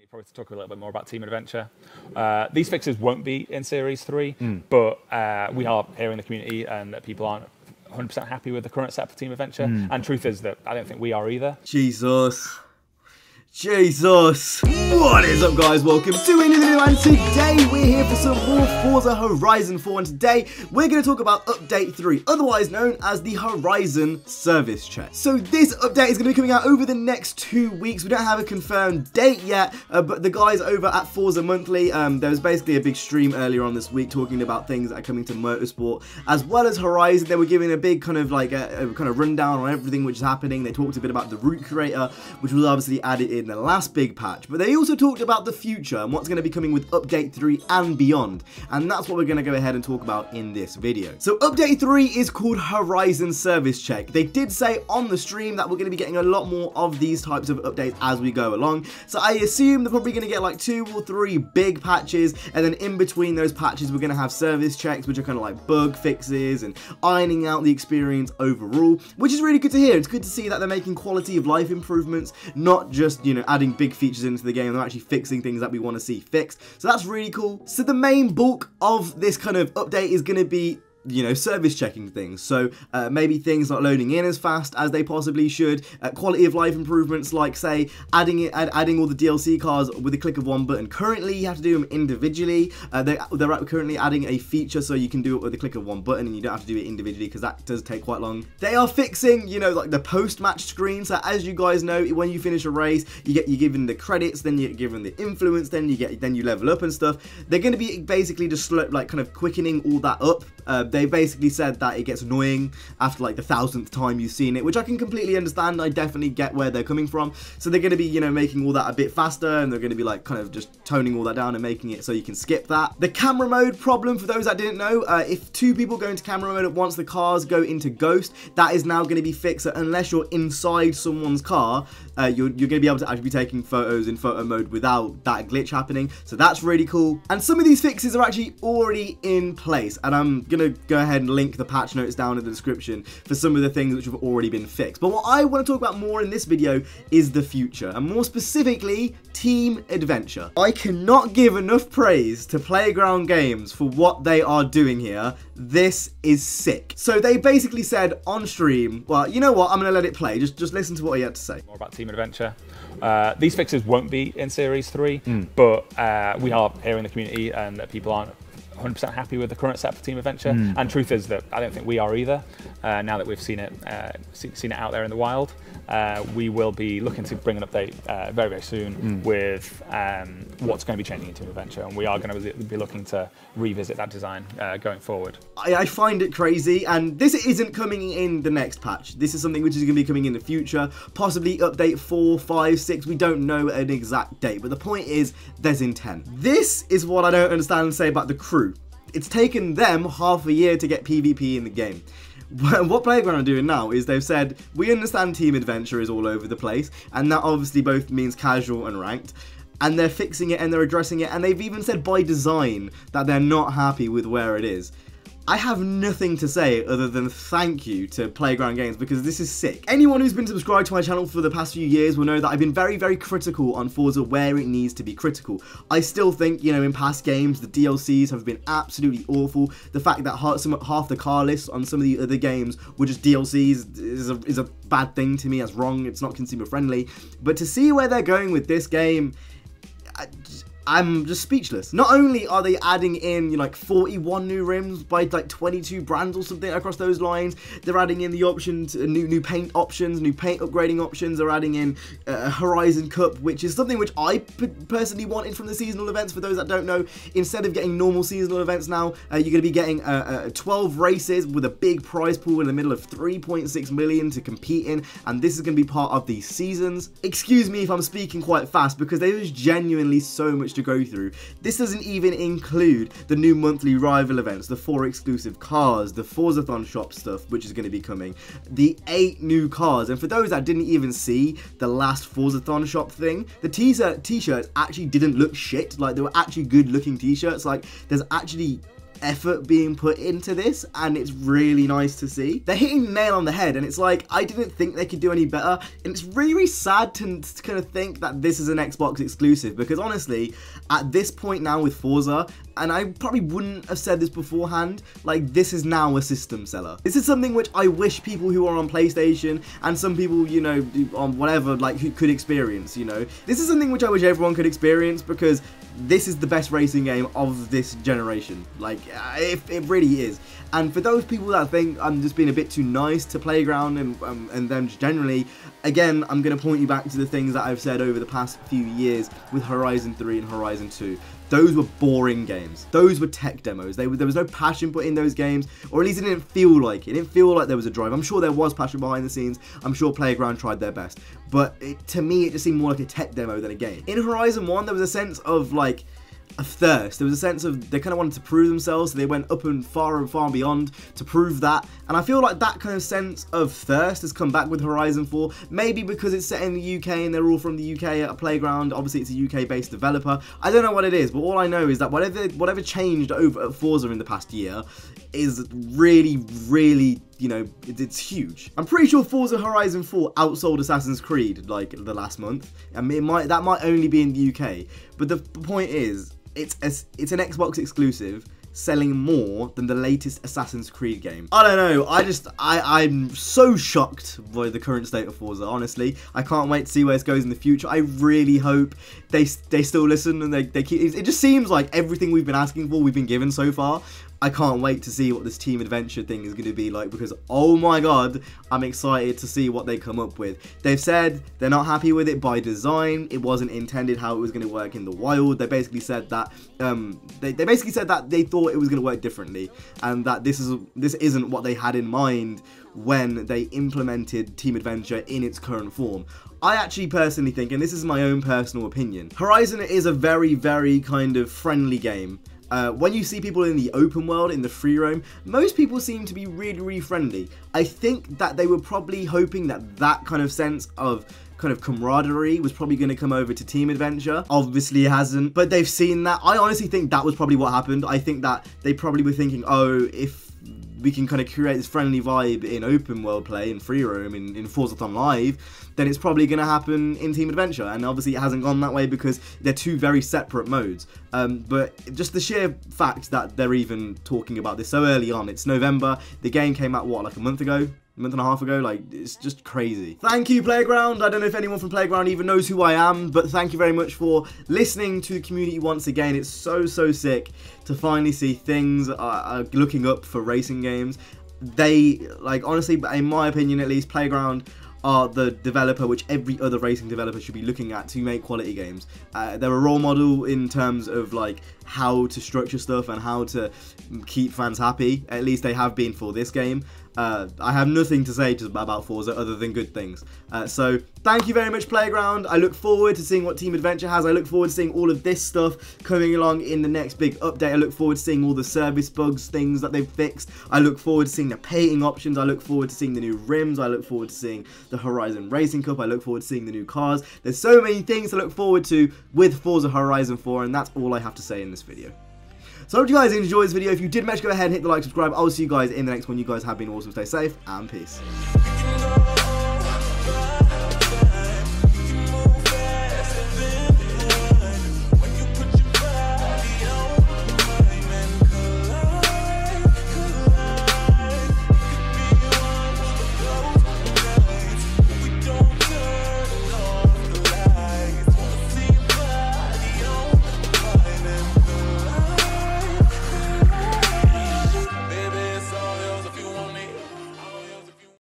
Probably to talk a little bit more about Team Adventure. These fixes won't be in Series 3, but we are hearing the community and that people aren't 100% happy with the current set for Team Adventure. And truth is that I don't think we are either. Jesus. What is up, guys? Welcome to another video, and today we're here for some more Forza Horizon 4, and today we're going to talk about Update 3, otherwise known as the Horizon Service Check. So this update is going to be coming out over the next 2 weeks. We don't have a confirmed date yet, but the guys over at Forza Monthly, there was basically a big stream earlier on this week talking about things that are coming to Motorsport, as well as Horizon. They were giving a big kind of like a kind of rundown on everything which is happening. They talked a bit about the route creator, which was obviously added in the last big patch, but they also talked about the future and what's going to be coming with Update 3 and beyond, and that's what we're going to go ahead and talk about in this video. So Update 3 is called Horizon Service Check. They did say on the stream that we're going to be getting a lot more of these types of updates as we go along, so I assume they're probably going to get like 2 or 3 big patches, and then in between those patches we're going to have service checks, which are kind of like bug fixes and ironing out the experience overall, which is really good to hear. It's good to see that they're making quality of life improvements, not just, you know, adding big features into the game. They're actually fixing things that we want to see fixed, so that's really cool. So the main bulk of this kind of update is going to be, you know, service checking things. So maybe things not loading in as fast as they possibly should, quality of life improvements like, say, adding all the DLC cars with the click of one button. Currently you have to do them individually. They're currently adding a feature so you can do it with the click of one button and you don't have to do it individually, because that does take quite long. They are fixing, you know, like the post-match screen. So as you guys know, when you finish a race, you're given the credits, then you're given the influence, then you level up and stuff. They're going to be basically just like kind of quickening all that up. They basically said that it gets annoying after like the 1000th time you've seen it, which I can completely understand. I definitely get where they're coming from. So they're going to be, you know, making all that a bit faster, and they're going to be like kind of just toning all that down and making it so you can skip that. The camera mode problem, for those that didn't know, if 2 people go into camera mode at once, the cars go into ghost. That is now going to be fixed. So unless you're inside someone's car, you're going to be able to actually be taking photos in photo mode without that glitch happening. So that's really cool. And some of these fixes are actually already in place, and I'm going to go ahead and link the patch notes down in the description for some of the things which have already been fixed. But what I want to talk about more in this video is the future, and more specifically Team Adventure. I cannot give enough praise to Playground Games for what they are doing here. This is sick. So they basically said on stream, well, you know what, I'm going to let it play. Just listen to what he had to say. More about Team Adventure. These fixes won't be in Series 3, but we are hearing the community and that people aren't 100% happy with the current set for Team Adventure. And truth is that I don't think we are either. Now that we've seen it out there in the wild, we will be looking to bring an update very, very soon with what's going to be changing in Team Adventure, and we are going to be looking to revisit that design going forward. I find it crazy, and this isn't coming in the next patch. This is something which is going to be coming in the future, possibly update 4, 5, 6. We don't know an exact date, but the point is there's intent. This is what I don't understand and say about the crew. It's taken them half a year to get PvP in the game. What Playground are doing now is they've said, we understand Team Adventure is all over the place, and that obviously both means casual and ranked, and they're fixing it and they're addressing it, and they've even said by design that they're not happy with where it is. I have nothing to say other than thank you to Playground Games, because this is sick. Anyone who's been subscribed to my channel for the past few years will know that I've been very, very critical on Forza where it needs to be critical. I still think, you know, in past games, the DLCs have been absolutely awful. The fact that half the car lists on some of the other games were just DLCs is a bad thing to me. That's wrong. It's not consumer friendly. But to see where they're going with this game, I'm just speechless. Not only are they adding in, you know, like 41 new rims by like 22 brands or something across those lines, they're adding in the options, new paint options, new paint upgrading options. They're adding in Horizon Cup, which is something which I personally wanted from the seasonal events. For those that don't know, instead of getting normal seasonal events now, you're going to be getting 12 races with a big prize pool in the middle of 3.6 million to compete in, and this is going to be part of these seasons. Excuse me if I'm speaking quite fast, because there is genuinely so much to go through. This doesn't even include the new monthly rival events, the 4 exclusive cars, the Forzathon shop stuff, which is going to be coming, the 8 new cars. And for those that didn't even see the last Forzathon shop thing, the t-shirts actually didn't look shit. Like, they were actually good looking t-shirts. Like, there's actually effort being put into this, and it's really nice to see. They're hitting the nail on the head, and it's like, I didn't think they could do any better, and it's really, really sad to kind of think that this is an Xbox exclusive, because honestly, at this point now with Forza, and I probably wouldn't have said this beforehand, like, this is now a system seller. This is something which I wish people who are on PlayStation and some people, you know, on whatever, like, who could experience, you know. This is something which I wish everyone could experience, because this is the best racing game of this generation. Like, it really is. And for those people that think I'm just being a bit too nice to Playground and them generally, again, I'm going to point you back to the things that I've said over the past few years with Horizon 3 and Horizon 2. Those were boring games. Those were tech demos. There was no passion put in those games, or at least it didn't feel like it. It didn't feel like there was a drive. I'm sure there was passion behind the scenes. I'm sure Playground tried their best. But to me, it just seemed more like a tech demo than a game. In Horizon 1, there was a sense of, like, a thirst. There was a sense of they kind of wanted to prove themselves, so they went up and far beyond to prove that, and I feel like that kind of sense of thirst has come back with Horizon 4, maybe because it's set in the UK and they're all from the UK at a Playground. Obviously it's a UK based developer. I don't know what it is, but all I know is that whatever changed over at Forza in the past year is really, you know, it's huge. I'm pretty sure Forza Horizon 4 outsold Assassin's Creed like the last month. I mean, that might only be in the UK, but the point is, it's an Xbox exclusive selling more than the latest Assassin's Creed game. I don't know, I'm so shocked by the current state of Forza, honestly. I can't wait to see where this goes in the future. I really hope they still listen and they keep, it just seems like everything we've been asking for, we've been given so far. I can't wait to see what this team adventure thing is going to be like, because oh my god, I'm excited to see what they come up with. They've said they're not happy with it by design. It wasn't intended how it was going to work in the wild. They basically said that they basically said that they thought it was going to work differently, and that this isn't what they had in mind when they implemented Team Adventure in its current form. I actually personally think, and this is my own personal opinion, Horizon is a very, very kind of friendly game. When you see people in the open world, in the free roam, most people seem to be really, really friendly. I think that they were probably hoping that that kind of sense of kind of camaraderie was probably going to come over to Team Adventure. Obviously it hasn't, but they've seen that. I honestly think that was probably what happened. I think that they probably were thinking, oh, if we can kind of create this friendly vibe in open world play, in free roam, in Forza Live, then it's probably going to happen in Team Adventure. And obviously it hasn't gone that way because they're two very separate modes. But just the sheer fact that they're even talking about this so early on, it's November, the game came out, what, like a month ago? A month and a half ago, like, it's just crazy. Thank you, Playground. I don't know if anyone from Playground even knows who I am, but thank you very much for listening to the community once again. It's so sick to finally see things looking up for racing games. They, like, honestly, in my opinion at least, Playground are the developer which every other racing developer should be looking at to make quality games. They're a role model in terms of like how to structure stuff and how to keep fans happy. At least they have been for this game. I have nothing to say about Forza other than good things. So thank you very much, Playground. I look forward to seeing what Team Adventure has. I look forward to seeing all of this stuff coming along in the next big update. I look forward to seeing all the service bugs, things that they've fixed. I look forward to seeing the painting options. I look forward to seeing the new rims. I look forward to seeing the Horizon Racing Cup. I look forward to seeing the new cars. There's so many things to look forward to with Forza Horizon 4, and that's all I have to say in this video. So I hope you guys enjoyed this video. If you did, make sure to go ahead and hit the like, subscribe. I'll see you guys in the next one. You guys have been awesome. Stay safe and peace.